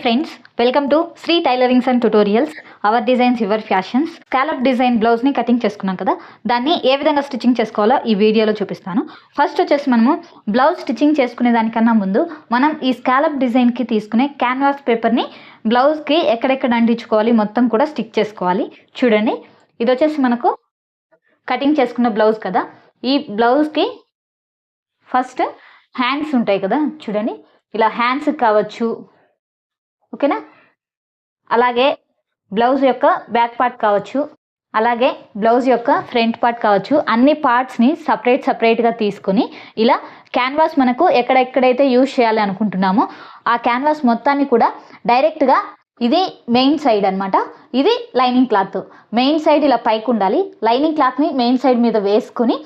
Friends, welcome to Shri tailorings and tutorials. Our designs your fashions. Scallop design బ్లౌజ్ని cutting చేసుకున్నాం కదా, దాన్ని ఏ విధంగా స్టిచ్చింగ్ చేసుకోవాలో ఈ వీడియోలో చూపిస్తాను. ఫస్ట్ వచ్చేసి మనము బ్లౌజ్ స్టిచ్చింగ్ చేసుకునే దానికన్నా ముందు మనం ఈ స్కాలప్ డిజైన్కి తీసుకునే క్యాన్వాస్ పేపర్ని బ్లౌజ్కి ఎక్కడెక్కడ అంటించుకోవాలి మొత్తం కూడా స్టిక్ చేసుకోవాలి. చూడండి, ఇది వచ్చేసి మనకు కటింగ్ చేసుకున్న బ్లౌజ్ కదా. ఈ బ్లౌజ్కి ఫస్ట్ హ్యాండ్స్ ఉంటాయి కదా, చూడండి ఇలా హ్యాండ్స్ కావచ్చు, ఓకేనా. అలాగే బ్లౌజ్ యొక్క బ్యాక్ పార్ట్ కావచ్చు, అలాగే బ్లౌజ్ యొక్క ఫ్రంట్ పార్ట్ కావచ్చు, అన్ని పార్ట్స్ని సపరేట్గా తీసుకొని ఇలా క్యాన్వాస్ మనకు ఎక్కడెక్కడైతే యూజ్ చేయాలి అనుకుంటున్నామో ఆ క్యాన్వాస్ మొత్తాన్ని కూడా డైరెక్ట్గా, ఇది మెయిన్ సైడ్ అనమాట, ఇది లైనింగ్ క్లాత్. మెయిన్ సైడ్ ఇలా పైకి ఉండాలి. లైనింగ్ క్లాత్ని మెయిన్ సైడ్ మీద వేసుకొని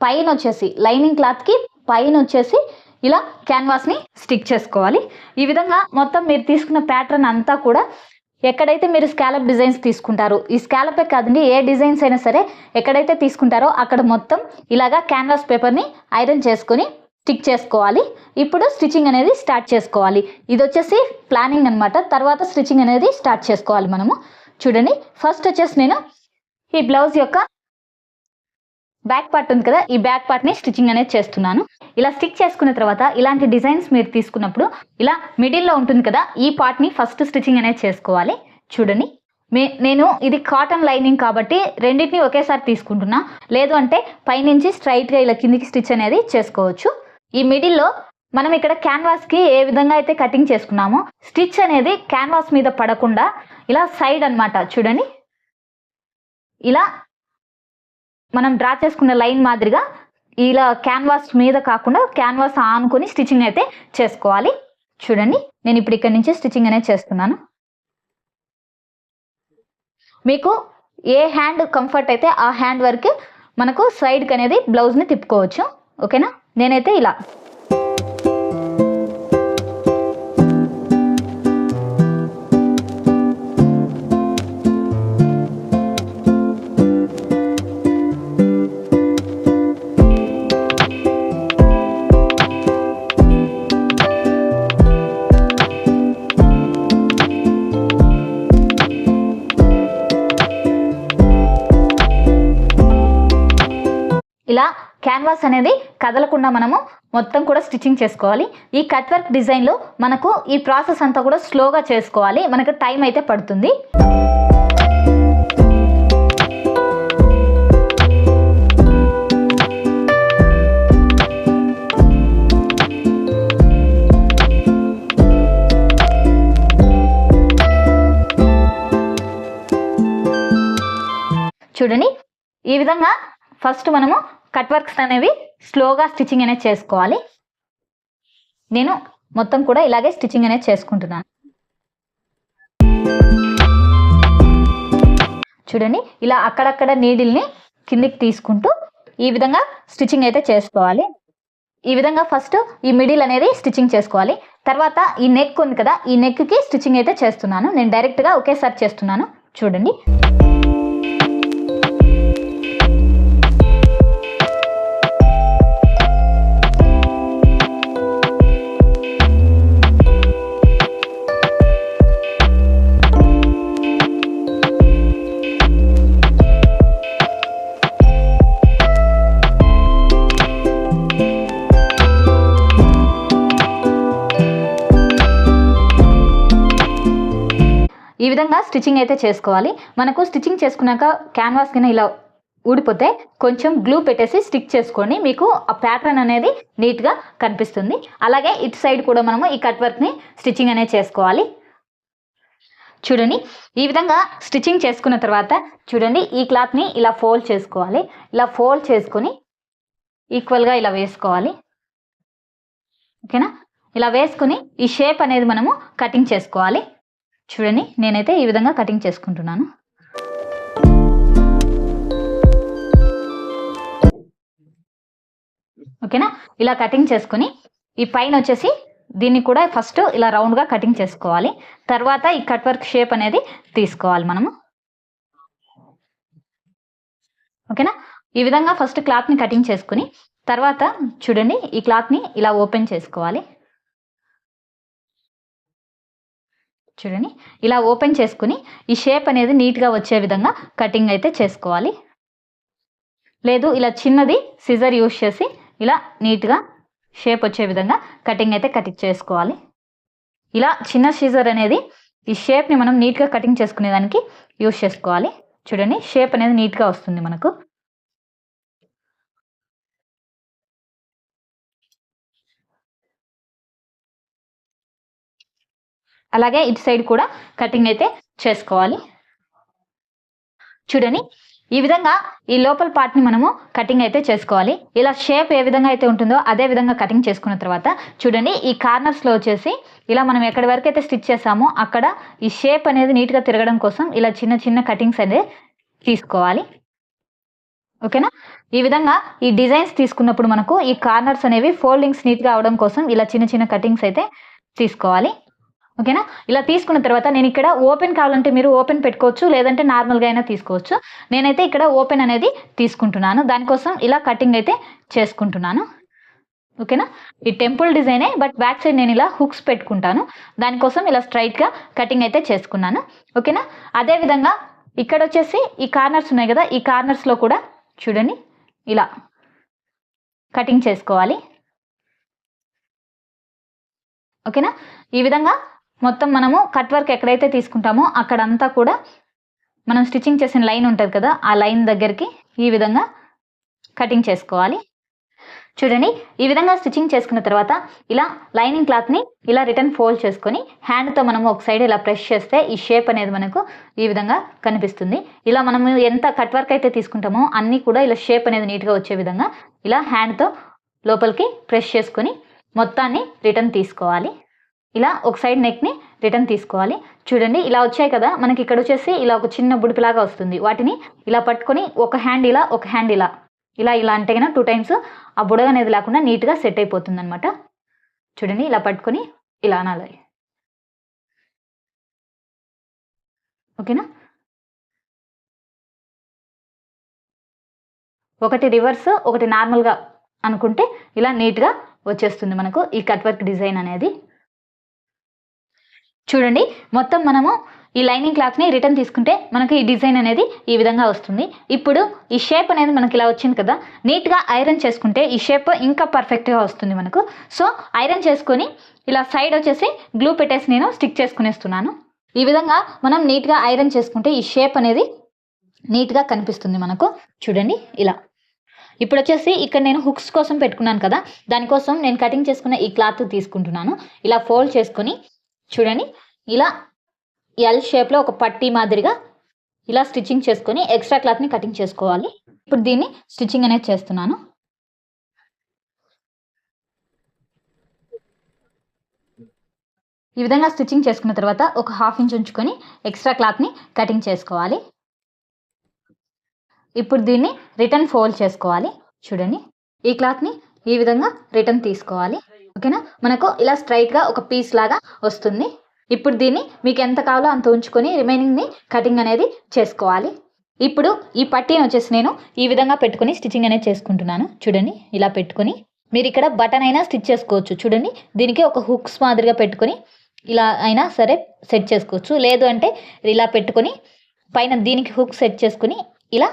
పైన వచ్చేసి లైనింగ్ క్లాత్కి పైన వచ్చేసి ఇలా క్యాన్వాస్ని స్టిక్ చేసుకోవాలి. ఈ విధంగా మొత్తం మీరు తీసుకున్న ప్యాటర్న్ అంతా కూడా ఎక్కడైతే మీరు స్కాలప్ డిజైన్స్ తీసుకుంటారో, ఈ స్కాలపే కాదండి ఏ డిజైన్స్ అయినా సరే ఎక్కడైతే తీసుకుంటారో అక్కడ మొత్తం ఇలాగా క్యాన్వాస్ పేపర్ని ఐరన్ చేసుకొని స్టిక్ చేసుకోవాలి. ఇప్పుడు స్టిచ్చింగ్ అనేది స్టార్ట్ చేసుకోవాలి. ఇది వచ్చేసి ప్లానింగ్ అనమాట. తర్వాత స్టిచ్చింగ్ అనేది స్టార్ట్ చేసుకోవాలి మనము. చూడండి, ఫస్ట్ వచ్చేసి నేను ఈ బ్లౌజ్ యొక్క బ్యాక్ పార్ట్ ఉంది కదా, ఈ బ్యాక్ పార్ట్ని స్టిచ్చింగ్ అనేది చేస్తున్నాను. ఇలా స్టిక్ చేసుకున్న తర్వాత ఇలాంటి డిజైన్స్ మీరు తీసుకున్నప్పుడు ఇలా మిడిల్లో ఉంటుంది కదా, ఈ పార్ట్ని ఫస్ట్ స్టిచ్చింగ్ అనేది చేసుకోవాలి. చూడండి, నేను ఇది కాటన్ లైనింగ్ కాబట్టి రెండింటిని ఒకేసారి తీసుకుంటున్నా. లేదు అంటే పైనుంచి స్ట్రైట్గా ఇలా కిందికి స్టిచ్ అనేది చేసుకోవచ్చు. ఈ మిడిల్లో మనం ఇక్కడ క్యాన్వాస్కి ఏ విధంగా అయితే కటింగ్ చేసుకున్నామో స్టిచ్ అనేది క్యాన్వాస్ మీద పడకుండా ఇలా సైడ్ అనమాట. చూడండి, ఇలా మనం డ్రా చేసుకున్న లైన్ మాదిరిగా ఇలా క్యాన్వాస్ మీద కాకుండా క్యాన్వాస్ ఆనుకొని స్టిచ్చింగ్ అయితే చేసుకోవాలి. చూడండి, నేను ఇప్పుడు ఇక్కడ నుంచి స్టిచ్చింగ్ అనేది చేస్తున్నాను. మీకు ఏ హ్యాండ్ కంఫర్ట్ అయితే ఆ హ్యాండ్ వరకు మనకు సైడ్కి అనేది బ్లౌజ్ని తిప్పుకోవచ్చు, ఓకేనా. నేనైతే ఇలా ఇలా క్యాన్వాస్ అనేది కదలకుండా మనము మొత్తం కూడా స్టిచ్చింగ్ చేసుకోవాలి. ఈ కట్ వర్క్ డిజైన్లో మనకు ఈ ప్రాసెస్ అంతా కూడా స్లోగా చేసుకోవాలి, మనకు టైం అయితే పడుతుంది. చూడండి, ఈ విధంగా ఫస్ట్ మనము కట్ వర్క్స్ అనేవి స్లోగా స్టిచ్చింగ్ అనేది చేసుకోవాలి. నేను మొత్తం కూడా ఇలాగే స్టిచ్చింగ్ అనేది చేసుకుంటున్నాను. చూడండి, ఇలా అక్కడక్కడ నీడిల్ని కిందికి తీసుకుంటూ ఈ విధంగా స్టిచ్చింగ్ అయితే చేసుకోవాలి. ఈ విధంగా ఫస్ట్ ఈ మిడిల్ అనేది స్టిచ్చింగ్ చేసుకోవాలి. తర్వాత ఈ నెక్ ఉంది కదా, ఈ నెక్కి స్టిచ్చింగ్ అయితే చేస్తున్నాను. నేను డైరెక్ట్గా ఒకేసారి చేస్తున్నాను. చూడండి, ఈ విధంగా స్టిచ్చింగ్ అయితే చేసుకోవాలి. మనకు స్టిచ్చింగ్ చేసుకున్నాక క్యాన్వాస్ కింద ఇలా ఊడిపోతే కొంచెం గ్లూ పెట్టేసి స్టిక్ చేసుకోండి, మీకు ఆ ప్యాటర్న్ అనేది నీట్గా కనిపిస్తుంది. అలాగే ఇటు సైడ్ కూడా మనము ఈ కట్ వర్క్ని స్టిచ్చింగ్ అనేది చేసుకోవాలి. చూడండి, ఈ విధంగా స్టిచ్చింగ్ చేసుకున్న తర్వాత చూడండి, ఈ క్లాత్ని ఇలా ఫోల్డ్ చేసుకోవాలి. ఇలా ఫోల్డ్ చేసుకొని ఈక్వల్గా ఇలా వేసుకోవాలి, ఓకేనా. ఇలా వేసుకుని ఈ షేప్ అనేది మనము కటింగ్ చేసుకోవాలి. చూడండి, నేనైతే ఈ విధంగా కటింగ్ చేసుకుంటున్నాను. ఓకేనా, ఇలా కటింగ్ చేసుకుని ఈ పైన వచ్చేసి దీన్ని కూడా ఫస్ట్ ఇలా రౌండ్గా కటింగ్ చేసుకోవాలి. తర్వాత ఈ కట్ వర్క్ షేప్ అనేది తీసుకోవాలి మనము, ఓకేనా. ఈ విధంగా ఫస్ట్ క్లాత్ని కటింగ్ చేసుకుని తర్వాత చూడండి, ఈ క్లాత్ని ఇలా ఓపెన్ చేసుకోవాలి. చూడండి ఇలా ఓపెన్ చేసుకుని ఈ షేప్ అనేది నీట్గా వచ్చే విధంగా కటింగ్ అయితే చేసుకోవాలి. లేదు ఇలా చిన్నది సిజర్ యూస్ చేసి ఇలా నీట్గా షేప్ వచ్చే విధంగా కటింగ్ అయితే కటింగ్ చేసుకోవాలి. ఇలా చిన్న సిజర్ అనేది ఈ షేప్ని మనం నీట్గా కటింగ్ చేసుకునేదానికి యూస్ చేసుకోవాలి. చూడండి షేప్ అనేది నీట్గా వస్తుంది మనకు. అలాగే ఇటు సైడ్ కూడా కటింగ్ అయితే చేసుకోవాలి. చూడండి ఈ విధంగా ఈ లోపల పార్ట్ని మనము కటింగ్ అయితే చేసుకోవాలి. ఇలా షేప్ ఏ విధంగా అయితే ఉంటుందో అదే విధంగా కటింగ్ చేసుకున్న తర్వాత చూడండి ఈ కార్నర్స్లో వచ్చేసి ఇలా మనం ఎక్కడి వరకు అయితే స్టిచ్ చేసామో అక్కడ ఈ షేప్ అనేది నీట్గా తిరగడం కోసం ఇలా చిన్న చిన్న కటింగ్స్ అనేది తీసుకోవాలి. ఓకేనా? ఈ విధంగా ఈ డిజైన్స్ తీసుకున్నప్పుడు మనకు ఈ కార్నర్స్ అనేవి ఫోల్డింగ్స్ నీట్గా అవడం కోసం ఇలా చిన్న చిన్న కటింగ్స్ అయితే తీసుకోవాలి. ఓకేనా? ఇలా తీసుకున్న తర్వాత నేను ఇక్కడ ఓపెన్ కావాలంటే మీరు ఓపెన్ పెట్టుకోవచ్చు, లేదంటే నార్మల్గా అయినా తీసుకోవచ్చు. నేనైతే ఇక్కడ ఓపెన్ అనేది తీసుకుంటున్నాను. దానికోసం ఇలా కటింగ్ అయితే చేసుకుంటున్నాను. ఓకేనా? ఈ టెంపుల్ డిజైనే, బట్ బ్యాక్ సైడ్ నేను ఇలా హుక్స్ పెట్టుకుంటాను. దానికోసం ఇలా స్ట్రైట్గా కటింగ్ అయితే చేసుకున్నాను. ఓకేనా? అదేవిధంగా ఇక్కడ వచ్చేసి ఈ కార్నర్స్ ఉన్నాయి కదా, ఈ కార్నర్స్లో కూడా చూడండి ఇలా కటింగ్ చేసుకోవాలి. ఓకేనా? ఈ విధంగా మొత్తం మనము కట్ వర్క్ ఎక్కడైతే తీసుకుంటామో అక్కడంతా కూడా మనం స్టిచ్చింగ్ చేసిన లైన్ ఉంటుంది కదా, ఆ లైన్ దగ్గరికి ఈ విధంగా కటింగ్ చేసుకోవాలి. చూడండి ఈ విధంగా స్టిచ్చింగ్ చేసుకున్న తర్వాత ఇలా లైనింగ్ క్లాత్ని ఇలా రిటర్న్ ఫోల్డ్ చేసుకొని హ్యాండ్తో మనము ఒక సైడ్ ఇలా ప్రెస్ చేస్తే ఈ షేప్ అనేది మనకు ఈ విధంగా కనిపిస్తుంది. ఇలా మనము ఎంత కట్ వర్క్ అయితే తీసుకుంటామో అన్నీ కూడా ఇలా షేప్ అనేది నీట్గా వచ్చే విధంగా ఇలా హ్యాండ్తో లోపలికి ప్రెస్ చేసుకొని మొత్తాన్ని రిటర్న్ తీసుకోవాలి. ఇలా ఒక సైడ్ నెక్ని రిటర్న్ తీసుకోవాలి. చూడండి ఇలా వచ్చాయి కదా, మనకి ఇక్కడ వచ్చేసి ఇలా ఒక చిన్న బుడిపిలాగా వస్తుంది. వాటిని ఇలా పట్టుకొని ఒక హ్యాండ్ ఇలా ఒక హ్యాండ్ ఇలా ఇలా ఇలా అంటే కన్నా 2 టైమ్స్ ఆ బుడగ అనేది లేకుండా నీట్గా సెట్ అయిపోతుంది అనమాట. చూడండి ఇలా పట్టుకొని ఇలా అనాలి. ఓకేనా? ఒకటి రివర్స్ ఒకటి నార్మల్గా అనుకుంటే ఇలా నీట్గా వచ్చేస్తుంది మనకు ఈ కట్ వర్క్ డిజైన్ అనేది. చూడండి మొత్తం మనము ఈ లైనింగ్ క్లాత్ని రిటర్న్ తీసుకుంటే మనకి ఈ డిజైన్ అనేది ఈ విధంగా వస్తుంది. ఇప్పుడు ఈ షేప్ అనేది మనకి ఇలా వచ్చింది కదా, నీట్గా ఐరన్ చేసుకుంటే ఈ షేప్ ఇంకా పర్ఫెక్ట్గా వస్తుంది మనకు. సో ఐరన్ చేసుకొని ఇలా సైడ్ వచ్చేసి గ్లూ పెట్టేసి నేను స్టిక్ చేసుకునేస్తున్నాను. ఈ విధంగా మనం నీట్గా ఐరన్ చేసుకుంటే ఈ షేప్ అనేది నీట్గా కనిపిస్తుంది మనకు. చూడండి ఇలా. ఇప్పుడు వచ్చేసి ఇక్కడ నేను హుక్స్ కోసం పెట్టుకున్నాను కదా, దానికోసం నేను కటింగ్ చేసుకున్న ఈ క్లాత్ తీసుకుంటున్నాను. ఇలా ఫోల్డ్ చేసుకొని చూడండి ఇలా ఎల్ షేప్లో ఒక పట్టీ మాదిరిగా ఇలా స్టిచ్చింగ్ చేసుకొని ఎక్స్ట్రా క్లాత్ని కటింగ్ చేసుకోవాలి. ఇప్పుడు దీన్ని స్టిచ్చింగ్ అనేది చేస్తున్నాను. ఈ విధంగా స్టిచ్చింగ్ చేసుకున్న తర్వాత ఒక 1/2 ఇంచ్ ఉంచుకొని ఎక్స్ట్రా క్లాత్ని కటింగ్ చేసుకోవాలి. ఇప్పుడు దీన్ని రిటర్న్ ఫోల్డ్ చేసుకోవాలి. చూడండి ఈ క్లాత్ని ఈ విధంగా రిటర్న్ తీసుకోవాలి. ఓకేనా? మనకు ఇలా స్ట్రైట్గా ఒక పీస్ లాగా వస్తుంది. ఇప్పుడు దీన్ని మీకు ఎంత కావాలో అంత ఉంచుకొని రిమైనింగ్ని కటింగ్ అనేది చేసుకోవాలి. ఇప్పుడు ఈ పట్టీని వచ్చేసి నేను ఈ విధంగా పెట్టుకొని స్టిచ్చింగ్ అనేది చేసుకుంటున్నాను. చూడండి ఇలా పెట్టుకొని మీరు ఇక్కడ బటన్ అయినా స్టిచ్ చేసుకోవచ్చు. చూడండి దీనికి ఒక హుక్స్ మాదిరిగా పెట్టుకొని ఇలా అయినా సరే సెట్ చేసుకోవచ్చు. లేదు అంటే ఇలా పెట్టుకొని పైన దీనికి హుక్ సెట్ చేసుకుని ఇలా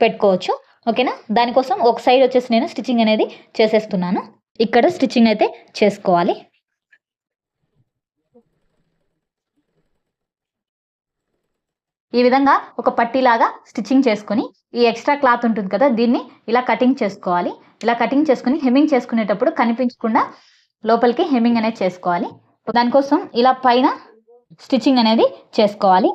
పెట్టుకోవచ్చు. ఓకేనా? దానికోసం ఒక సైడ్ వచ్చేసి నేను స్టిచ్చింగ్ అనేది చేసేస్తున్నాను. ఇక్కడ స్టిచ్చింగ్ అయితే చేసుకోవాలి. ఈ విధంగా ఒక పట్టీలాగా స్టిచ్చింగ్ చేసుకొని ఈ ఎక్స్ట్రా క్లాత్ ఉంటుంది కదా, దీన్ని ఇలా కటింగ్ చేసుకోవాలి. ఇలా కటింగ్ చేసుకుని హెమ్మింగ్ చేసుకునేటప్పుడు కనిపించకుండా లోపలికి హెమ్మింగ్ అనేది చేసుకోవాలి. దానికోసం ఇలా పైన స్టిచ్చింగ్ అనేది చేసుకోవాలి.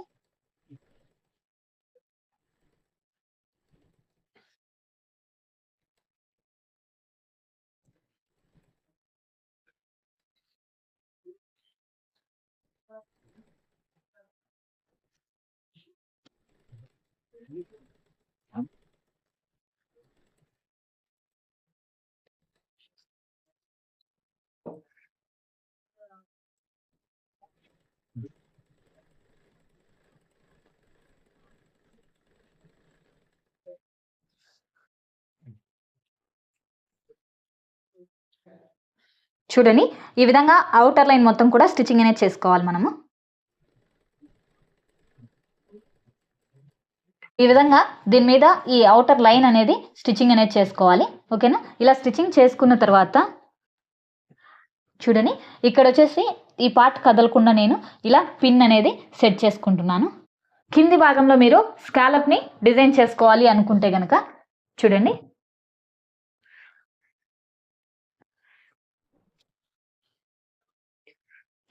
చూడండి ఈ విధంగా అవుటర్ లైన్ మొత్తం కూడా స్టిచ్చింగ్ అనేది చేసుకోవాలి మనము. ఈ విధంగా దీని మీద ఈ అవుటర్ లైన్ అనేది స్టిచ్చింగ్ అనేది చేసుకోవాలి. ఓకేనా? ఇలా స్టిచ్చింగ్ చేసుకున్న తర్వాత చూడండి, ఇక్కడ వచ్చేసి ఈ పార్ట్ కదలకుండా నేను ఇలా పిన్ అనేది సెట్ చేసుకుంటున్నాను. కింది భాగంలో మీరు స్కాలప్ని డిజైన్ చేసుకోవాలి అనుకుంటే కనుక చూడండి,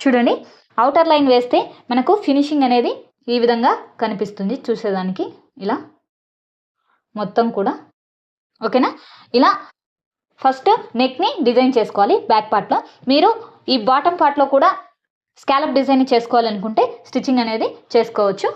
చూడండి అవుటర్ లైన్ వేస్తే మనకు ఫినిషింగ్ అనేది ఈ విధంగా కనిపిస్తుంది చూసేదానికి, ఇలా మొత్తం కూడా. ఓకేనా? ఇలా ఫస్ట్ నెక్ని డిజైన్ చేసుకోవాలి. బ్యాక్ పార్ట్లో మీరు ఈ బాటమ్ పార్ట్లో కూడా స్కాలప్ డిజైన్ చేసుకోవాలనుకుంటే స్టిచ్చింగ్ అనేది చేసుకోవచ్చు.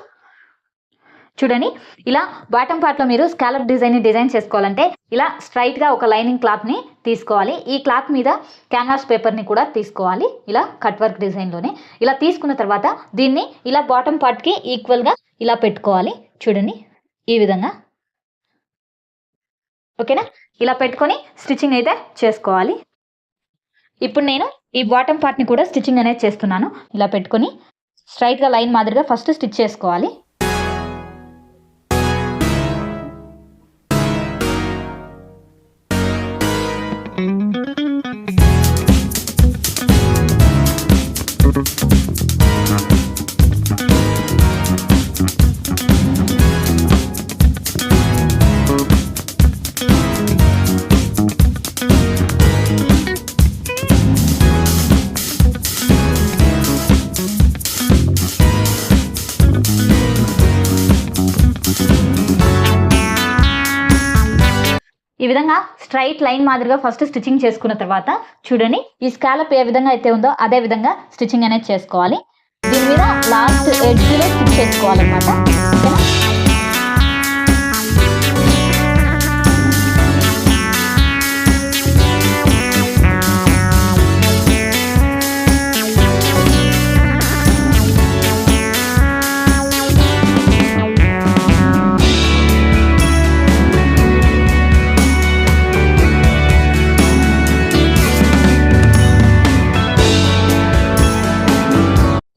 చూడండి, ఇలా బాటమ్ పార్ట్లో మీరు స్కాలప్ డిజైన్ చేసుకోవాలంటే ఇలా స్ట్రైట్గా ఒక లైనింగ్ క్లాత్ని తీసుకోవాలి. ఈ క్లాత్ మీద క్యాన్వాస్ పేపర్ని కూడా తీసుకోవాలి, ఇలా కట్ వర్క్ డిజైన్లోనే. ఇలా తీసుకున్న తర్వాత దీన్ని ఇలా బాటమ్ పార్ట్కి ఈక్వల్గా ఇలా పెట్టుకోవాలి. చూడండి, ఈ విధంగా. ఓకేనా? ఇలా పెట్టుకొని స్టిచ్చింగ్ అయితే చేసుకోవాలి. ఇప్పుడు నేను ఈ బాటమ్ పార్ట్ని కూడా స్టిచ్చింగ్ అనేది చేస్తున్నాను. ఇలా పెట్టుకొని స్ట్రైట్గా లైన్ మాదిరిగా ఫస్ట్ స్టిచ్ చేసుకోవాలి. ఈ విధంగా స్ట్రైట్ లైన్ మాదిరిగా ఫస్ట్ స్టిచ్చింగ్ చేసుకున్న తర్వాత చూడండి, ఈ స్కాలప్ ఏ విధంగా అయితే ఉందో అదే విధంగా స్టిచ్చింగ్ అనేది చేసుకోవాలి. దీని మీద లాస్ట్ ఎడ్జ్లో స్టిచ్ చేసుకోవాలన్నమాట.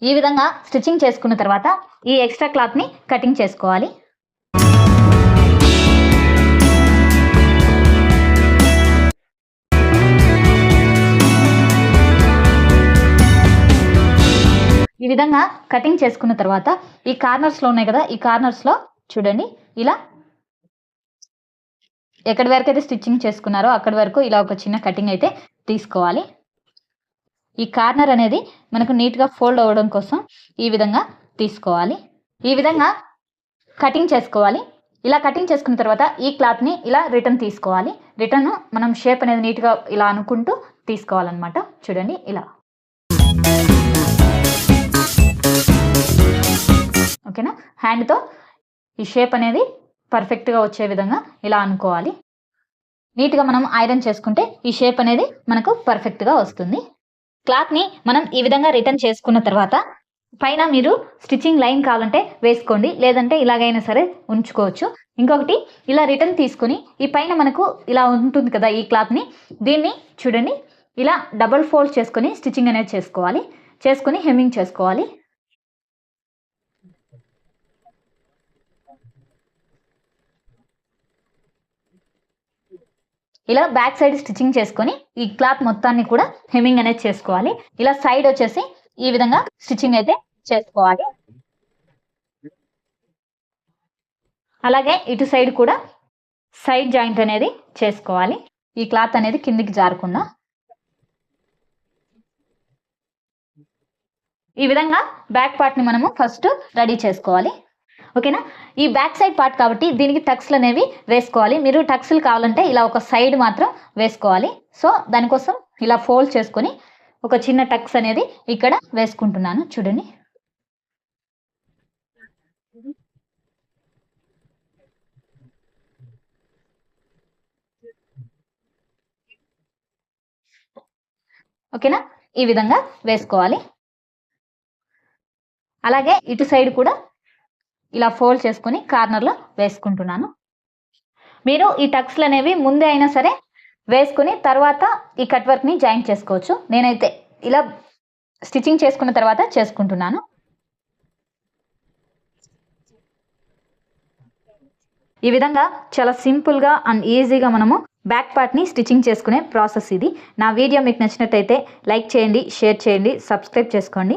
ఈ విధంగా స్టిచ్చింగ్ చేసుకున్న తర్వాత ఈ ఎక్స్ట్రా క్లాత్ని కటింగ్ చేసుకోవాలి. ఈ విధంగా కటింగ్ చేసుకున్న తర్వాత ఈ కార్నర్స్లో ఉన్నాయి కదా, ఈ కార్నర్స్లో చూడండి, ఇలా ఎక్కడి వరకు అయితే స్టిచ్చింగ్ చేసుకున్నారో అక్కడి వరకు ఇలా ఒక చిన్న కటింగ్ అయితే తీసుకోవాలి. ఈ కార్నర్ అనేది మనకు నీట్గా ఫోల్డ్ అవ్వడం కోసం ఈ విధంగా తీసుకోవాలి. ఈ విధంగా కటింగ్ చేసుకోవాలి. ఇలా కటింగ్ చేసుకున్న తర్వాత ఈ క్లాత్ని ఇలా రిటర్న్ తీసుకోవాలి. రిటర్న్ మనం షేప్ అనేది నీట్గా ఇలా అనుకుంటూ తీసుకోవాలన్నమాట. చూడండి, ఇలా. ఓకేనా? హ్యాండ్తో ఈ షేప్ అనేది పర్ఫెక్ట్గా వచ్చే విధంగా ఇలా అనుకోవాలి. నీట్గా మనం ఐరన్ చేసుకుంటే ఈ షేప్ అనేది మనకు పర్ఫెక్ట్గా వస్తుంది. క్లాత్ని మనం ఈ విధంగా రిటర్న్ చేసుకున్న తర్వాత పైన మీరు స్టిచ్చింగ్ లైన్ కావాలంటే వేసుకోండి, లేదంటే ఇలాగైనా సరే ఉంచుకోవచ్చు. ఇంకొకటి, ఇలా రిటర్న్ తీసుకొని ఈ పైన మనకు ఇలా ఉంటుంది కదా ఈ క్లాత్ని, దీన్ని చూడండి ఇలా డబుల్ ఫోల్డ్ చేసుకొని స్టిచ్చింగ్ అనేది చేసుకోవాలి. చేసుకొని హెమ్మింగ్ చేసుకోవాలి. ఇలా బ్యాక్ సైడ్ స్టిచ్చింగ్ చేసుకొని ఈ క్లాత్ మొత్తాన్ని కూడా హెమ్మింగ్ అనేది చేసుకోవాలి. ఇలా సైడ్ వచ్చేసి ఈ విధంగా స్టిచ్చింగ్ అయితే చేసుకోవాలి. అలాగే ఇటు సైడ్ కూడా సైడ్ జాయింట్ అనేది చేసుకోవాలి, ఈ క్లాత్ అనేది కిందికి జారకుండా. ఈ విధంగా బ్యాక్ పార్ట్ని మనము ఫస్ట్ రెడీ చేసుకోవాలి. ఓకేనా? ఈ బ్యాక్ సైడ్ పార్ట్ కాబట్టి దీనికి టక్స్లు అనేవి వేసుకోవాలి. మీరు టక్స్లు కావాలంటే ఇలా ఒక సైడ్ మాత్రం వేసుకోవాలి. సో దానికోసం ఇలా ఫోల్డ్ చేసుకొని ఒక చిన్న టక్స్ అనేది ఇక్కడ వేసుకుంటున్నాను. చూడండి, ఓకేనా? ఈ విధంగా వేసుకోవాలి. అలాగే ఇటు సైడ్ కూడా ఇలా ఫోల్డ్ చేసుకొని కార్నర్లో వేసుకుంటున్నాను. మీరు ఈ టక్స్లు అనేవి ముందే అయినా సరే వేసుకుని తర్వాత ఈ కట్ వర్క్ని జాయిన్ చేసుకోవచ్చు. నేనైతే ఇలా స్టిచ్చింగ్ చేసుకున్న తర్వాత చేసుకుంటున్నాను. ఈ విధంగా చాలా సింపుల్గా అండ్ ఈజీగా మనము బ్యాక్ పార్ట్ని స్టిచ్చింగ్ చేసుకునే ప్రాసెస్ ఇది. నా వీడియో మీకు నచ్చినట్టయితే లైక్ చేయండి, షేర్ చేయండి, సబ్స్క్రైబ్ చేసుకోండి.